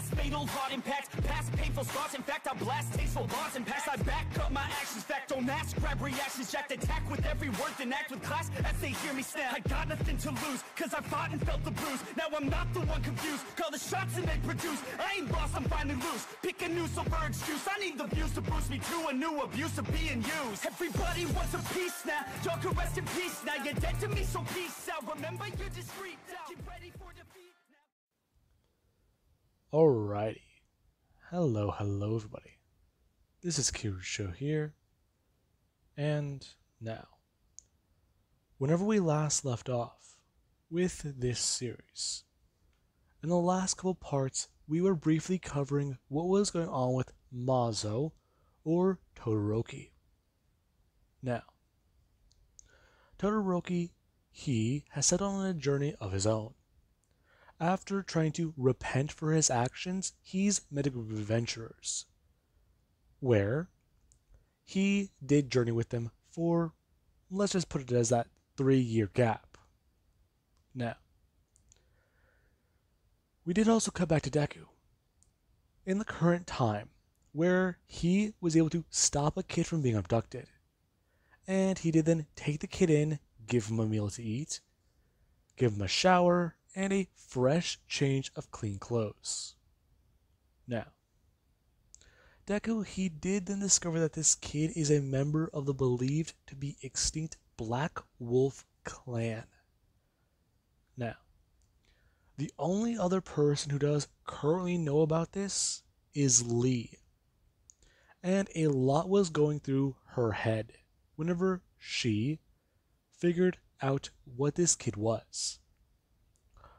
past, fatal heart impacts, past painful scars. In fact, I blast tasteful bars and pass. I back up my actions, fact, don't ask, grab reactions, jacked, attack with every word, then act with class as they hear me snap. I got nothing to lose, cause I fought and felt the bruise. Now I'm not the one confused, call the shots and they produce. I ain't lost, I'm finally loose, pick a new silver excuse. I need the views to boost me to a new abuse of being used. Everybody wants a piece now, y'all can rest in peace now. You're dead to me, so peace out. Remember you're discreet now, get ready for defeat now. Alrighty. Hello everybody. This is Kirusho here. And now, whenever we last left off with this series, in the last couple parts we were briefly covering what was going on with Mazo, or Todoroki. Now, Todoroki, he has set on a journey of his own. After trying to repent for his actions, he's met a group of adventurers, where he did journey with them for, let's just put it as that 3-year gap. Now, we did also cut back to Deku, in the current time, where he was able to stop a kid from being abducted, and he did then take the kid in, give him a meal to eat, give him a shower, and a fresh change of clean clothes. Now, Deku, he did then discover that this kid is a member of the believed to be extinct Black Wolf clan. Now, the only other person who does currently know about this is Lee. And a lot was going through her head whenever she figured out what this kid was.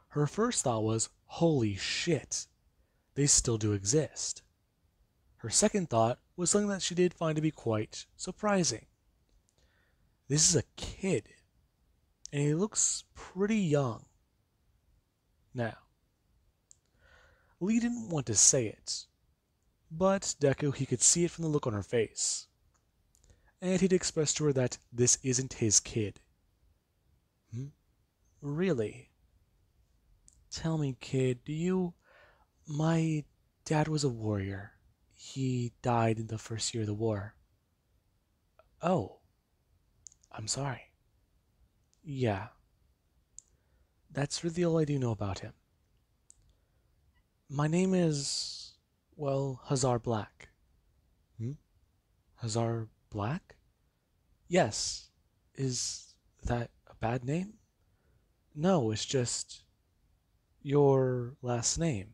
Her first thought was, holy shit, they still do exist. Her second thought was something that she did find to be quite surprising. This is a kid, and he looks pretty young. Now, Lee didn't want to say it, but Deku, he could see it from the look on her face, and he'd expressed to her that this isn't his kid. Really? Tell me, kid, My dad was a warrior. He died in the first year of the war. Oh. I'm sorry. Yeah. That's really all I do know about him. My name is, Hazar Black. Hazar Black? Yes. Is that a bad name? No, it's just your last name.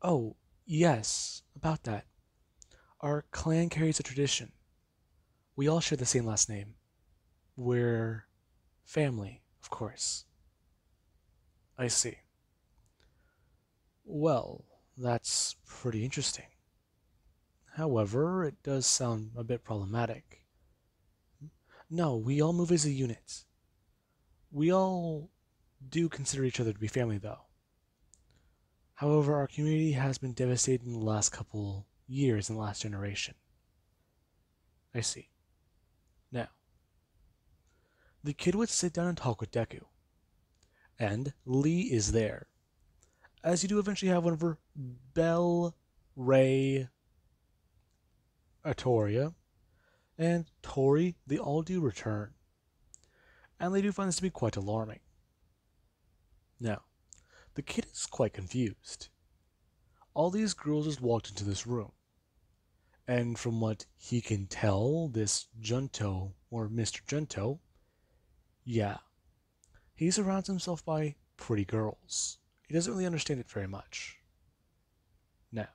Oh, yes, about that. Our clan carries a tradition. We all share the same last name. We're family, of course. I see. Well, that's pretty interesting. However, it does sound a bit problematic. No, we all move as a unit. We all do consider each other to be family, though. However, our community has been devastated in the last couple years in the last generation. I see. Now, the kid would sit down and talk with Deku, and Lee is there, as you do eventually have one of her Bell, Ray, Atoria, and Tori. They all do return, and they do find this to be quite alarming. Now, the kid is quite confused. All these girls just walked into this room, and from what he can tell, this Junto, or Mr. Junto, yeah, he surrounds himself by pretty girls. He doesn't really understand it very much. Now,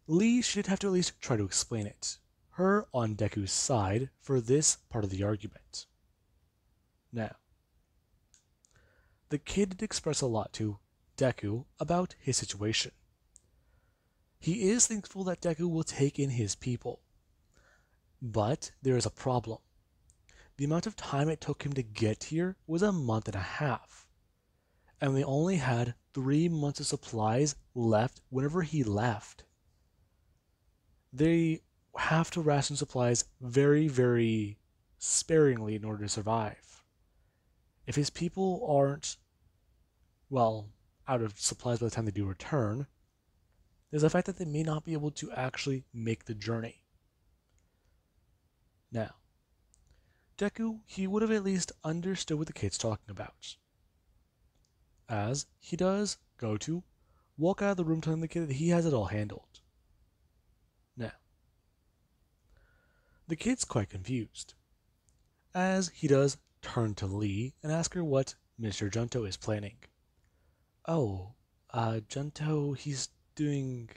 Lee should have to at least try to explain it, her on Deku's side for this part of the argument. Now, the kid did express a lot to Deku about his situation. He is thankful that Deku will take in his people, but there is a problem. The amount of time it took him to get here was 1.5 months, and they only had 3 months of supplies left whenever he left. They have to ration supplies very, very sparingly in order to survive. If his people aren't, out of supplies by the time they do return, is the fact that they may not be able to actually make the journey. Now, Deku, he would have at least understood what the kid's talking about, as he does go to walk out of the room telling the kid that he has it all handled. Now, the kid's quite confused, as he does turn to Lee and ask her what Mr. Junto is planning. Oh, Junto, he's doing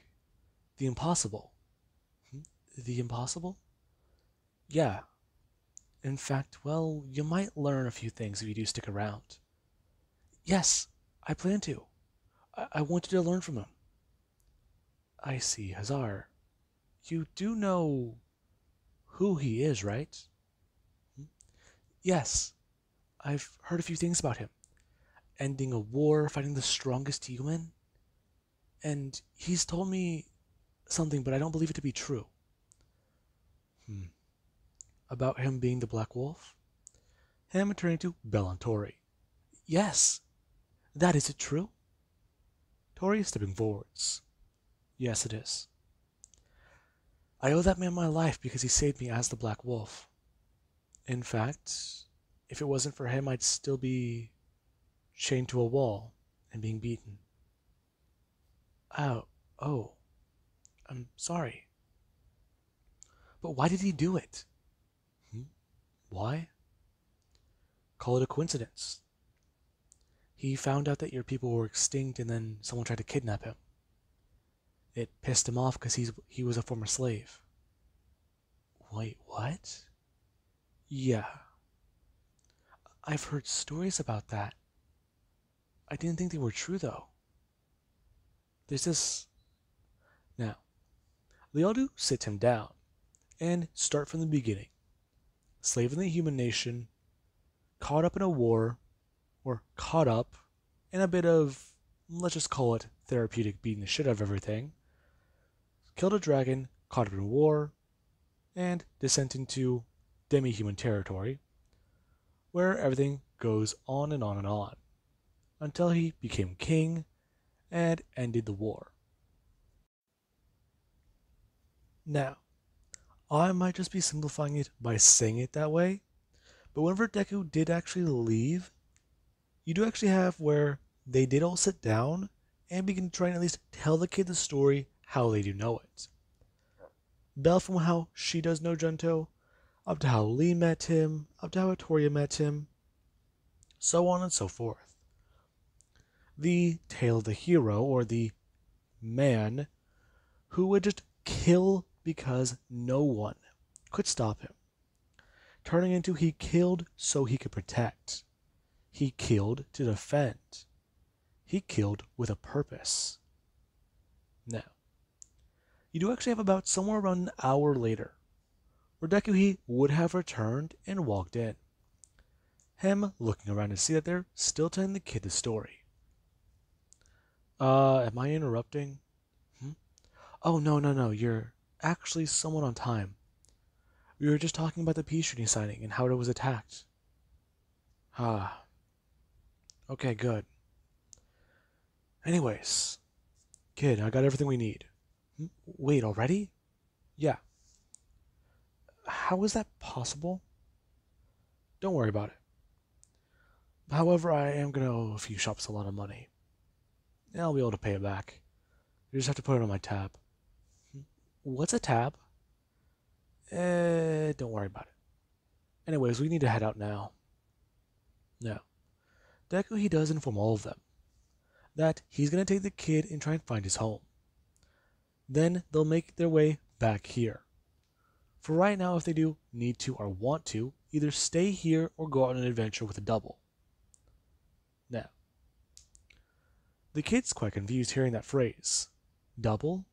the impossible. The impossible? Yeah. In fact, well, you might learn a few things if you do stick around. Yes, I plan to. I wanted to learn from him. I see, Hazar. You do know who he is, right? Yes, I've heard a few things about him. Ending a war, fighting the strongest human. And he's told me something, but I don't believe it to be true. About him being the Black Wolf? Him turning to Bell and Tori. Yes, that is it true? Tori is stepping forwards. Yes, it is. I owe that man my life because he saved me as the Black Wolf. In fact, if it wasn't for him, I'd still be chained to a wall and being beaten. Oh, I'm sorry. But why did he do it? Why? Call it a coincidence. He found out that your people were extinct and then someone tried to kidnap him. It pissed him off because he was a former slave. Wait, what? Yeah. I've heard stories about that. I didn't think they were true, though. There's this... Now, they all do sit him down and start from the beginning. Slave in the human nation, caught up in a war, or caught up in a bit of, let's just call it therapeutic beating the shit out of everything, killed a dragon, caught up in war, and descent into demi-human territory, where everything goes on and on and on, until he became king and ended the war. Now, I might just be simplifying it by saying it that way, but whenever Deku did actually leave, you do actually have where they did all sit down and begin trying to at least tell the kid the story how they do know it. Bell from how she does know Junto, up to how Lee met him, up to how Atoria met him, so on and so forth. The tale of the hero, or the man, who would just kill because no one could stop him, turning into he killed so he could protect. He killed to defend. He killed with a purpose. Now, you do actually have about somewhere around an hour later, where Deku he would have returned and walked in. Him looking around to see that they're still telling the kid the story. Am I interrupting? Oh, no, you're actually somewhat on time. We were just talking about the peace treaty signing and how it was attacked. Okay, good. Anyways, kid, I got everything we need. Wait, already? Yeah. How is that possible? Don't worry about it. However, I am going to owe a few shops a lot of money. And I'll be able to pay it back. You just have to put it on my tab. What's a tab? Don't worry about it. Anyways, we need to head out now. Now, Deku he does inform all of them that he's going to take the kid and try and find his home. Then they'll make their way back here. For right now, if they do need to or want to, either stay here or go on an adventure with a double. Now, the kid's quite confused hearing that phrase. Double?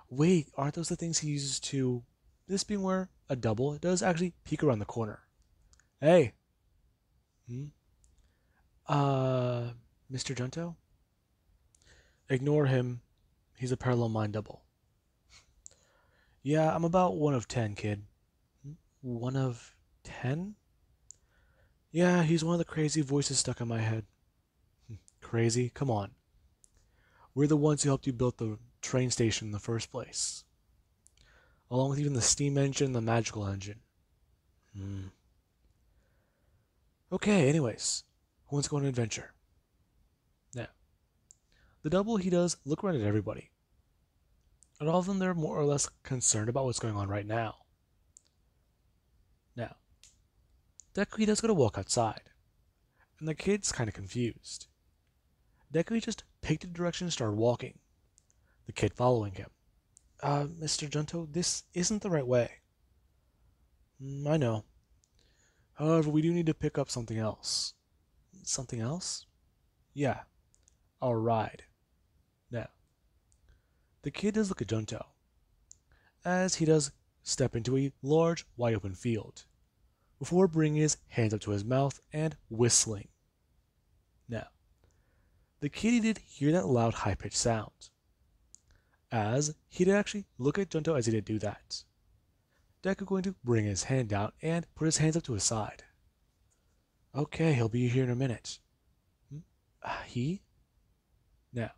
Wait, aren't those the things he uses to... This being where a double does actually peek around the corner. Hey! Mr. Junto? Ignore him. He's a parallel mind double. Yeah, I'm about 1 of 10, kid. 1 of 10? Yeah, he's one of the crazy voices stuck in my head. Crazy? Come on. We're the ones who helped you build the train station in the first place, along with even the steam engine and the magical engine. Hmm. Okay, anyways, who wants to go on an adventure? Now, the double, he does look around at everybody. And all of them, they're more or less concerned about what's going on right now. Now, Deku, he does go to walk outside, and the kid's kind of confused. Deku, he just picked a direction and started walking, the kid following him. Mr. Junto, this isn't the right way. I know. However, we do need to pick up something else. Something else? Yeah, our ride. Now, the kid does look at Junto, as he does step into a large, wide open field, before bringing his hands up to his mouth and whistling. Now, the kid did hear that loud, high-pitched sound, as he did actually look at Junto as he did do that. Deku going to bring his hand down and put his hands up to his side. Okay, he'll be here in a minute. He? Now,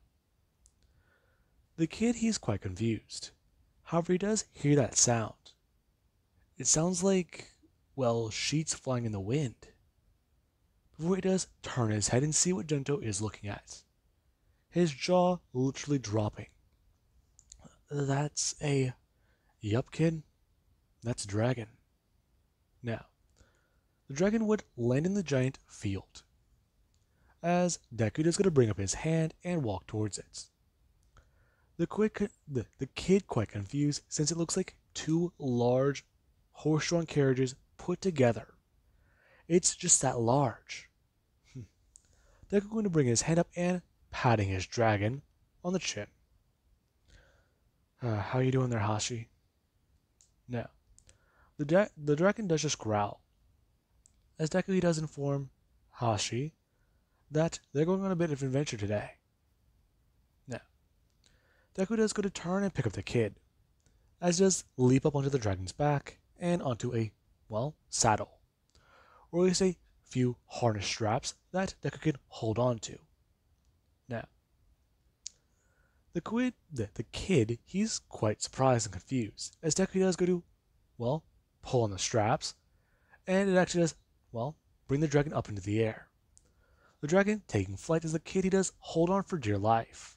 the kid, he's quite confused. However, he does hear that sound. It sounds like, well, sheets flying in the wind. Before he does turn his head and see what Junto is looking at, his jaw literally dropping. That's a... Yup, kid. That's a dragon. Now, the dragon would land in the giant field, as Deku is going to bring up his hand and walk towards it. The kid quite confused, since it looks like two large horse-drawn carriages put together. It's just that large. Deku going to bring his hand up and patting his dragon on the chin. How you doing there, Hashi? Now, the dragon does just growl, as Deku, he does inform Hashi that they're going on a bit of adventure today. Now, Deku does go to turn and pick up the kid, as he does leap up onto the dragon's back and onto a, well, saddle, or at least a few harness straps that Deku can hold on to. Now, the kid, he's quite surprised and confused, as Deku does go to, well, pull on the straps, and it actually does, well, bring the dragon up into the air. The dragon taking flight as the kid, he does hold on for dear life.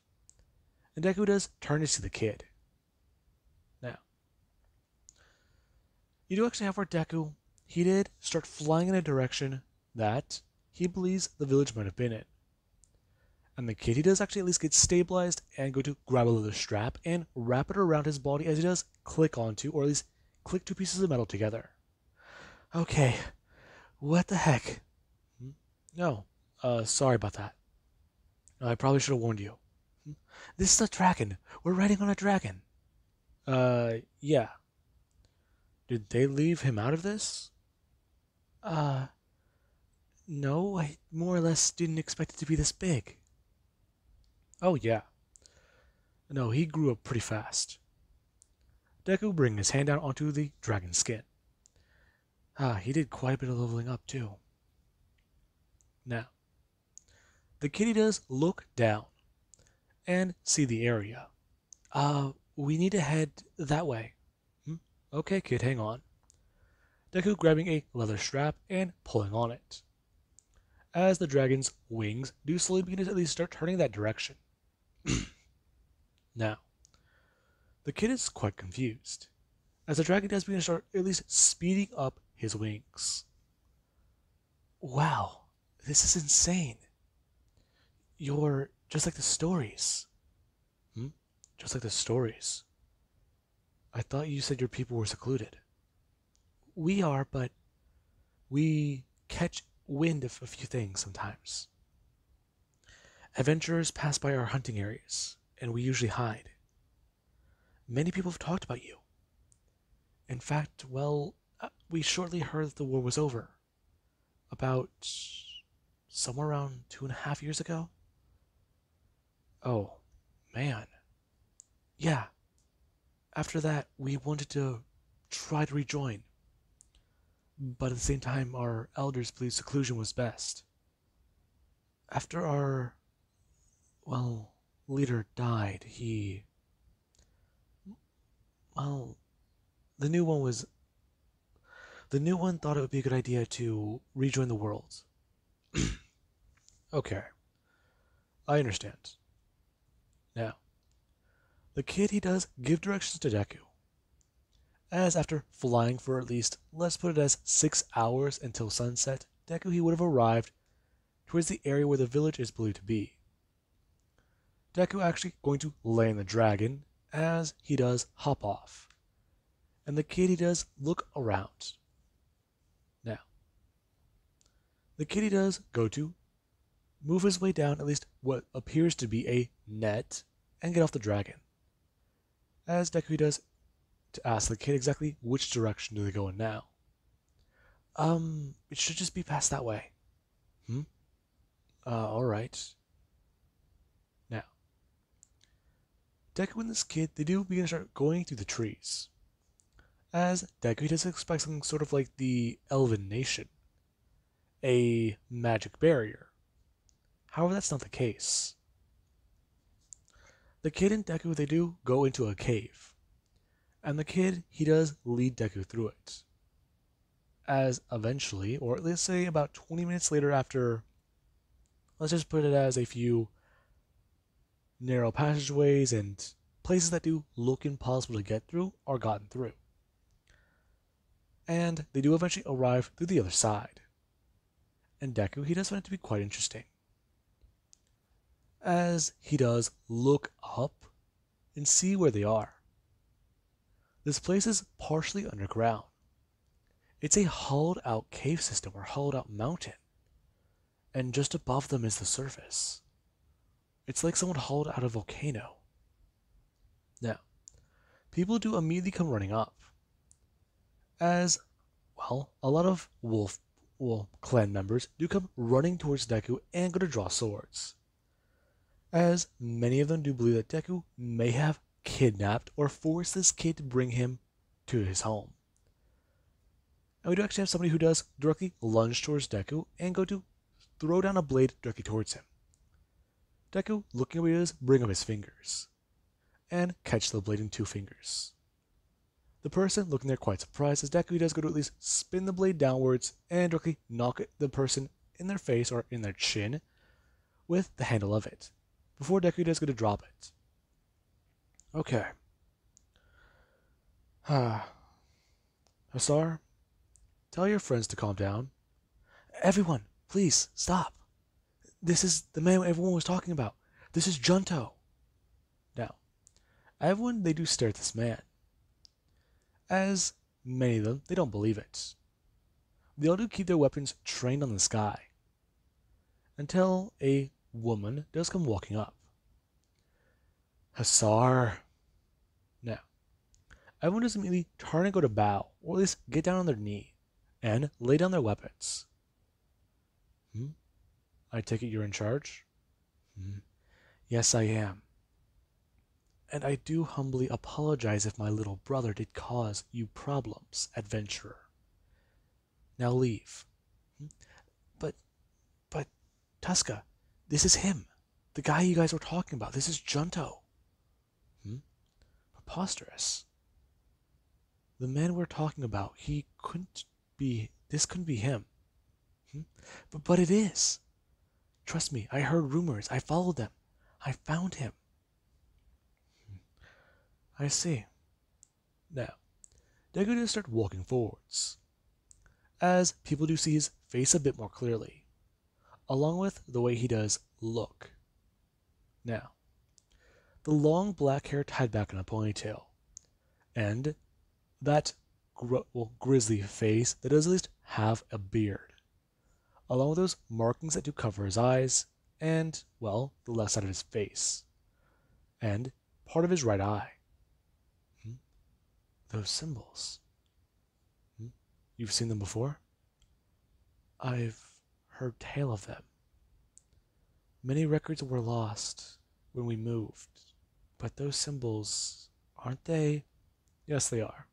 And Deku does turn to see the kid. Now, you do actually have where Deku, he did start flying in a direction that he believes the village might have been in. And the kid, he does actually at least get stabilized and go to grab a leather strap and wrap it around his body as he does click onto, or at least click two pieces of metal together. Okay, what the heck? No, sorry about that. I probably should have warned you. This is a dragon. We're riding on a dragon. Yeah. Did they leave him out of this? No, I more or less didn't expect it to be this big. Oh, yeah. No, he grew up pretty fast. Deku bringing his hand down onto the dragon skin. He did quite a bit of leveling up, too. Now, the kitty does look down and see the area. We need to head that way. Okay, kid, hang on. Deku grabbing a leather strap and pulling on it, as the dragon's wings do slowly begin to at least start turning that direction. Now, the kid is quite confused, as the dragon does begin to start at least speeding up his wings. Wow, this is insane. You're just like the stories. Just like the stories. I thought you said your people were secluded. We are, but we catch wind of a few things sometimes. Adventurers pass by our hunting areas, and we usually hide. Many people have talked about you. In fact, well, we shortly heard that the war was over. About somewhere around 2.5 years ago. Oh, man. Yeah. After that, we wanted to try to rejoin. But at the same time, our elders believed seclusion was best. After our, well, leader died, well, the new one was, the new one thought it would be a good idea to rejoin the world. Okay, I understand. Now, the kid he does give directions to Deku, as after flying for at least, let's put it as 6 hours until sunset, Deku he would have arrived towards the area where the village is believed to be. Deku actually going to land the dragon, as he does hop off. And the kid he does look around. Now, the kid he does go to move his way down at least what appears to be a net and get off the dragon. As Deku does to ask the kid exactly which direction do they go in now. It should just be past that way. Alright. Now, Deku and this kid, they do begin to start going through the trees. As Deku does expect something sort of like the Elven Nation. A magic barrier. However, that's not the case. The kid and Deku, they do go into a cave. And the kid, he does lead Deku through it. As eventually, or let's say about 20 minutes later after, let's just put it as a few narrow passageways and places that do look impossible to get through are gotten through. And they do eventually arrive through the other side. And Deku, he does find it to be quite interesting. As he does look up and see where they are. This place is partially underground. It's a hollowed out cave system or hollowed out mountain. And just above them is the surface. It's like someone hollowed out a volcano. Now, people do immediately come running up. As, well, a lot of wolf clan members do come running towards Deku and go to draw swords. As many of them do believe that Deku may have kidnapped or forced this kid to bring him to his home. And we do actually have somebody who does directly lunge towards Deku and go to throw down a blade directly towards him. Deku, looking at what he does, bring up his fingers and catch the blade in 2 fingers. The person looking there quite surprised as Deku does go to at least spin the blade downwards and directly knock the person in their face or in their chin with the handle of it, before Deku does go to drop it. Okay. Hasar, tell your friends to calm down. Everyone, please, stop. This is the man everyone was talking about. This is Junto. Now, everyone, they do stare at this man. As many of them, they don't believe it. They all do keep their weapons trained on the sky. Until a woman does come walking up. Hasar. Now, everyone does immediately turn and go to bow, or at least get down on their knee, and lay down their weapons. I take it you're in charge? Yes, I am. And I do humbly apologize if my little brother did cause you problems, adventurer. Now leave. But, Tuska, this is him. The guy you guys were talking about. This is Junto. Preposterous. The man we're talking about, this couldn't be him. But it is. Trust me, I heard rumors. I followed them. I found him. I see. Now, Deku does start walking forwards, as people do see his face a bit more clearly, along with the way he does look. Now, the long black hair tied back in a ponytail, and that grisly face that does at least have a beard, along with those markings that do cover his eyes, and, well, the left side of his face, and part of his right eye. Those symbols. You've seen them before? I've heard tale of them. Many records were lost when we moved, but those symbols, aren't they? Yes, they are.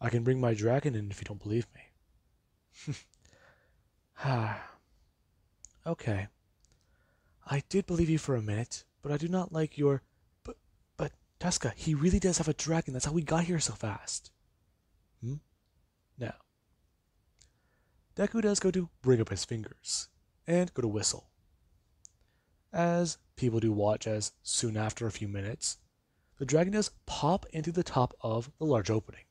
I can bring my dragon in if you don't believe me. Okay. I did believe you for a minute, but I do not like your... But, Tuska, he really does have a dragon. That's how we got here so fast. Now, Deku does go to bring up his fingers, and go to whistle. As people do watch as, soon after a few minutes, the dragon does pop into the top of the large opening,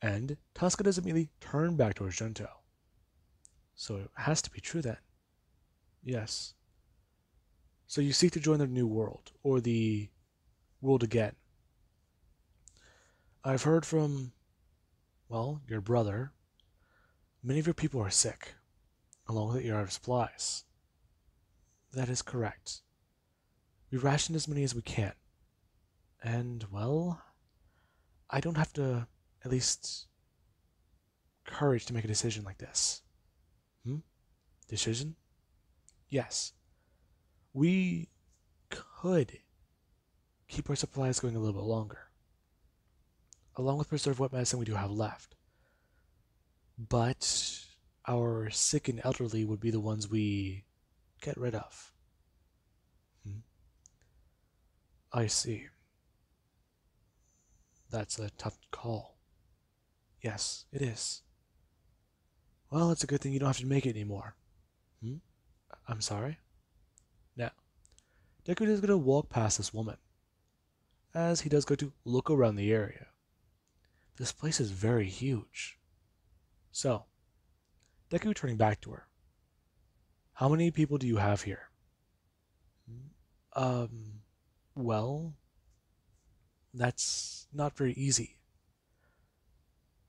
and Tuska does immediately turn back towards Junto. So it has to be true then. Yes. So you seek to join the new world, or the world again. I've heard from, well, your brother. Many of your people are sick, along with you're out of supplies. That is correct. We ration as many as we can. And, well, I don't have to, at least, courage to make a decision like this. Decision? Yes. We could keep our supplies going a little bit longer, along with preserve what medicine we do have left. But our sick and elderly would be the ones we get rid of. I see. That's a tough call. Yes, it is. Well, it's a good thing you don't have to make it anymore. I'm sorry? Now, Deku is going to walk past this woman, as he does go to look around the area. This place is very huge. So, Deku turning back to her. How many people do you have here? Well, that's not very easy.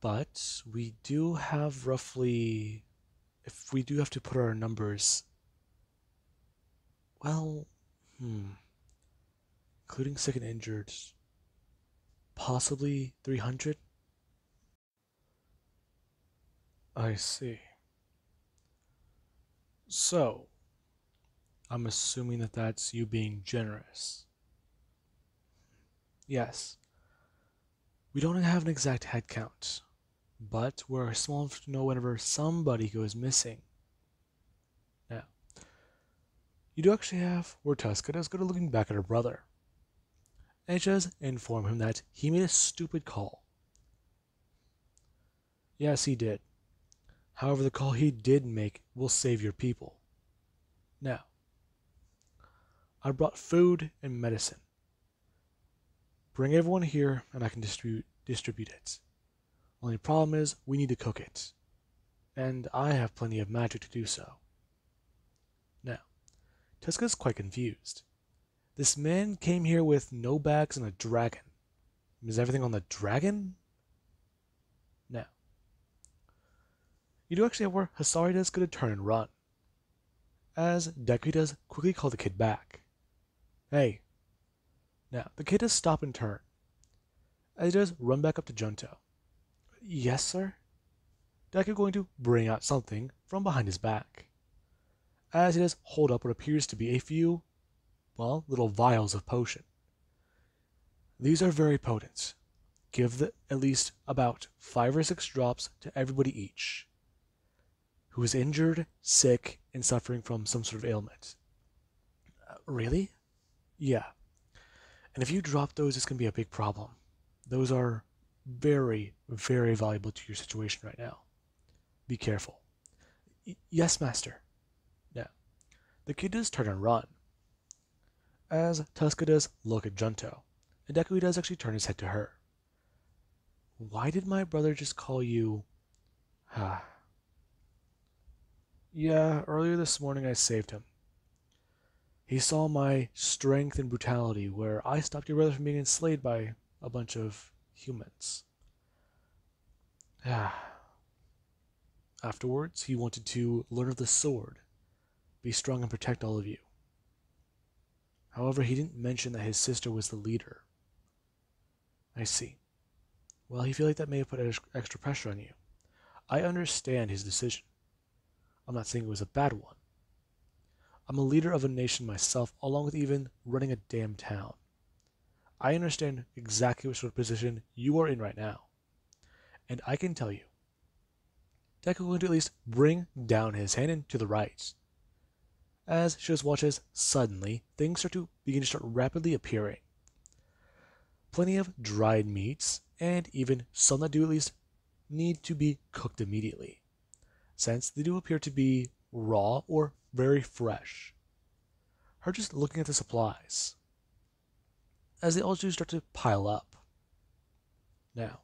But we do have roughly, if we do have to put our numbers, well, including sick and injured, possibly 300? I see. So, I'm assuming that that's you being generous. Yes. We don't have an exact head count, but we're small enough to know whenever somebody goes missing. Now, you do actually have where Tuska does go to looking back at her brother, and she does inform him that he made a stupid call. Yes, he did. However, the call he did make will save your people. Now, I brought food and medicine. Bring everyone here and I can distribute it. Only problem is we need to cook it. And I have plenty of magic to do so. Now, Tuska's quite confused. This man came here with no bags and a dragon. Is everything on the dragon? Now, you do actually have where Hisari does go to turn and run, as Deku does quickly call the kid back. Hey. Now, the kid does stop and turn, as he does run back up to Junto. Yes, sir? Deku going to bring out something from behind his back, as he does hold up what appears to be a few, well, little vials of potion. These are very potent. Give at least about 5 or 6 drops to everybody each who is injured, sick, and suffering from some sort of ailment. Really? Yeah. And if you drop those, it's going to be a big problem. Those are very, very valuable to your situation right now. Be careful. Yes, master. Now, the kid does turn and run, as Tuska does look at Junto, and Deku does actually turn his head to her. Why did my brother just call you... Yeah, earlier this morning I saved him. He saw my strength and brutality, where I stopped your brother from being enslaved by a bunch of humans. Afterwards, he wanted to learn of the sword, be strong and protect all of you. However, he didn't mention that his sister was the leader. I see. Well, he feels like that may have put extra pressure on you. I understand his decision. I'm not saying it was a bad one. I'm a leader of a nation myself, along with even running a damn town. I understand exactly what sort of position you are in right now. And I can tell you, Deku is going to at least bring down his hand to the right, as she just watches suddenly things begin to start rapidly appearing. Plenty of dried meats, and even some that do at least need to be cooked immediately, since they do appear to be raw or very fresh. Her just looking at the supplies, as they all do start to pile up. Now,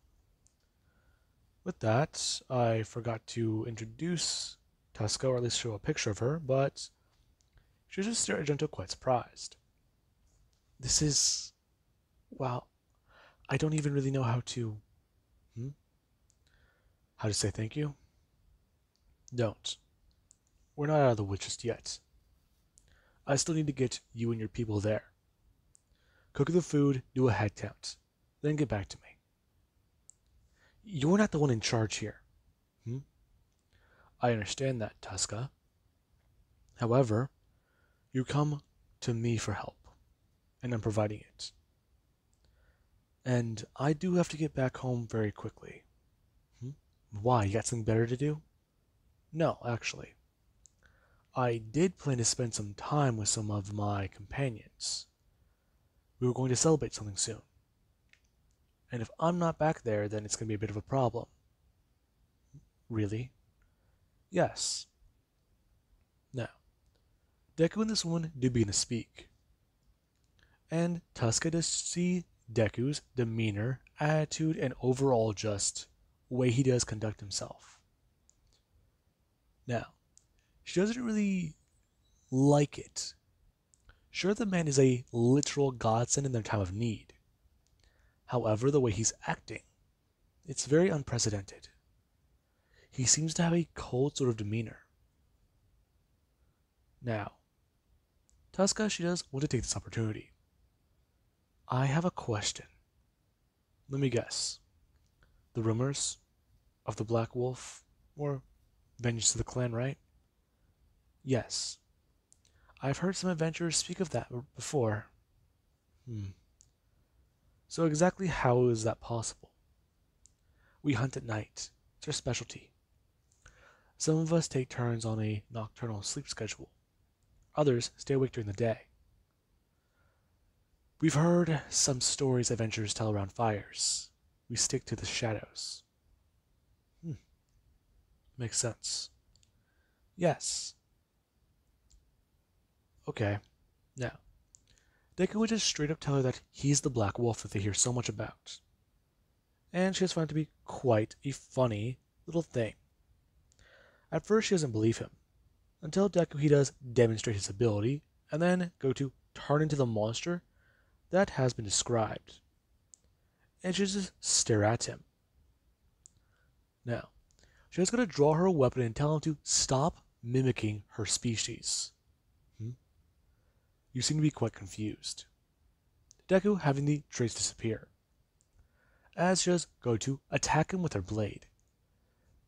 with that, I forgot to introduce Tuska, or at least show a picture of her, but she just stared at Gento quite surprised. This is, well, I don't even really know how to say thank you. Don't. We're not out of the woods just yet. I still need to get you and your people there. Cook the food, do a head count, then get back to me. You're not the one in charge here. I understand that, Tuska. However, you come to me for help, and I'm providing it. And I do have to get back home very quickly. Why? You got something better to do? No, actually. I did plan to spend some time with some of my companions. We were going to celebrate something soon. And if I'm not back there, then it's going to be a bit of a problem. Really? Yes. Now, Deku and this woman do begin to speak. And Tuska does see Deku's demeanor, attitude, and overall just way he does conduct himself. Now, she doesn't really like it. Sure, the man is a literal godsend in their time of need. However, the way he's acting, it's very unprecedented. He seems to have a cold sort of demeanor. Now, Tuska, she does want to take this opportunity. I have a question. Let me guess. The rumors of the Black Wolf, or vengeance of the clan, right? Yes. I've heard some adventurers speak of that before. So exactly how is that possible? We hunt at night. It's our specialty. Some of us take turns on a nocturnal sleep schedule. Others stay awake during the day. We've heard some stories adventurers tell around fires. We stick to the shadows. Makes sense. Yes. Okay. Now, Deku would just straight up tell her that he's the Black Wolf that they hear so much about. And she just found it to be quite a funny little thing. At first she doesn't believe him, until Deku he does demonstrate his ability, and then go to turn into the monster that has been described. And she just stare at him. Now, she's going to draw her weapon and tell him to stop mimicking her species. You seem to be quite confused. Deku having the traits disappear, as she does go to attack him with her blade.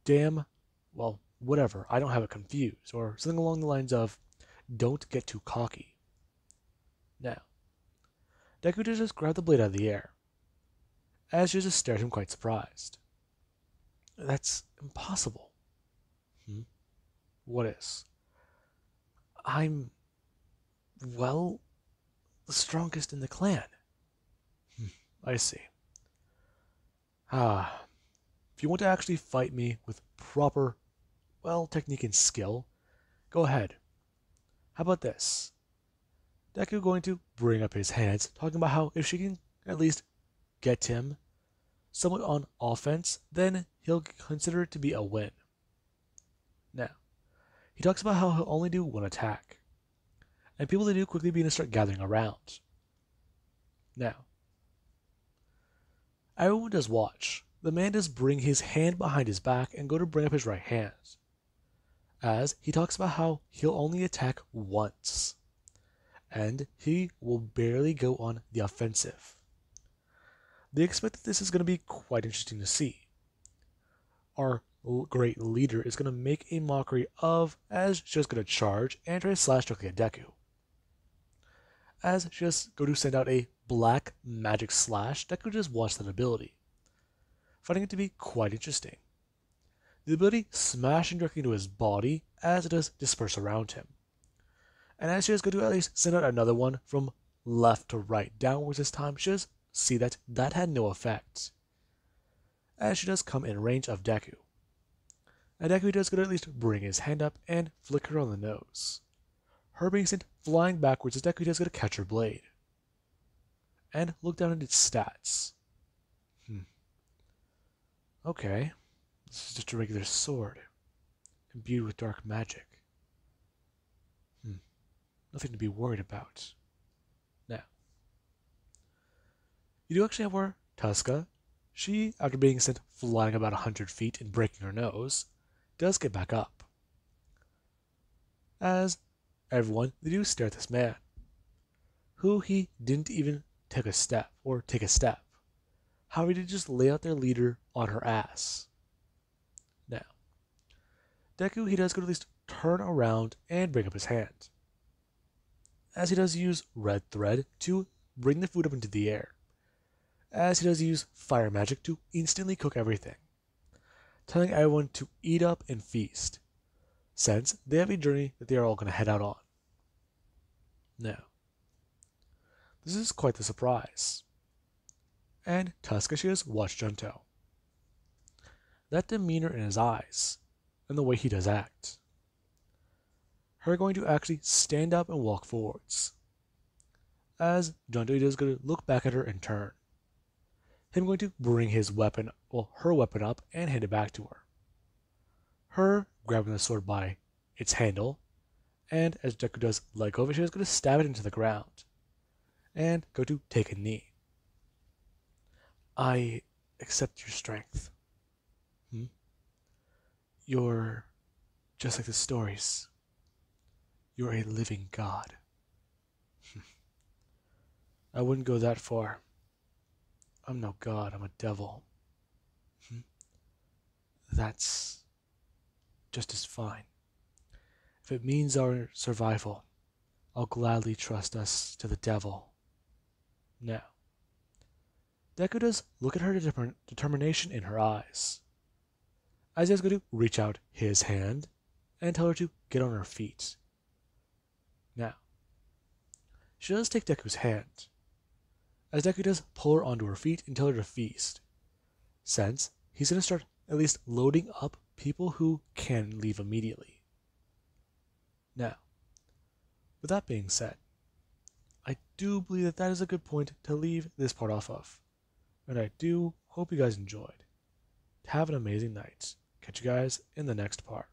Damn, well, whatever, I don't have it confused, or something along the lines of, don't get too cocky. Now, Deku just grabbed the blade out of the air, as she just stared at him quite surprised. That's impossible. What is? I'm, well, the strongest in the clan. I see. If you want to actually fight me with proper, technique and skill, go ahead. How about this? Deku going to bring up his hands, talking about how if she can at least get him somewhat on offense, then he'll consider it to be a win. Now, he talks about how he'll only do one attack, and people that do quickly begin to start gathering around. Now, everyone does watch. The man does bring his hand behind his back and go to bring up his right hand, as he talks about how he'll only attack once, and he will barely go on the offensive. They expect that this is going to be quite interesting to see. Our great leader is going to make a mockery of, as she's just going to charge and try to slash directly at Deku. As she just go to send out a black magic slash, Deku just watch that ability, finding it to be quite interesting. The ability smashing directly into his body as it does disperse around him. And as she is going to at least send out another one from left to right, downwards this time, she does see that that had no effect, as she does come in range of Deku. And Deku does go to at least bring his hand up and flick her on the nose, her being sent flying backwards as Deku does go to catch her blade. And look down at its stats. Okay, this is just a regular sword, imbued with dark magic. Nothing to be worried about. Now, you do actually have where Tuska, she, after being sent flying about 100 feet and breaking her nose, does get back up. As everyone, they do stare at this man, who he didn't even take a step. However, he did just lay out their leader on her ass. Now, Deku, he does go to at least turn around and bring up his hand, as he does use red thread to bring the food up into the air, as he does use fire magic to instantly cook everything, telling everyone to eat up and feast, since they have a journey that they are all going to head out on. Now, this is quite the surprise, and Tuska, she has watched Junto. That demeanor in his eyes, and the way he does act, her going to actually stand up and walk forwards, as Junto is going to look back at her and turn. Him going to bring his weapon, her weapon up and hand it back to her. Her grabbing the sword by its handle, and as Deku does let go of it, she is going to stab it into the ground, and go to take a knee. I accept your strength. You're just like the stories. You're a living god. I wouldn't go that far. I'm no god, I'm a devil. That's just as fine. If it means our survival, I'll gladly trust us to the devil. Now, Deku does look at her determination in her eyes, as he is going to reach out his hand and tell her to get on her feet. Now, she does take Deku's hand, as Deku does pull her onto her feet and tell her to feast, since he's going to start at least loading up people who can leave immediately. Now, with that being said, I do believe that that is a good point to leave this part off of, and I do hope you guys enjoyed. Have an amazing night. Catch you guys in the next part.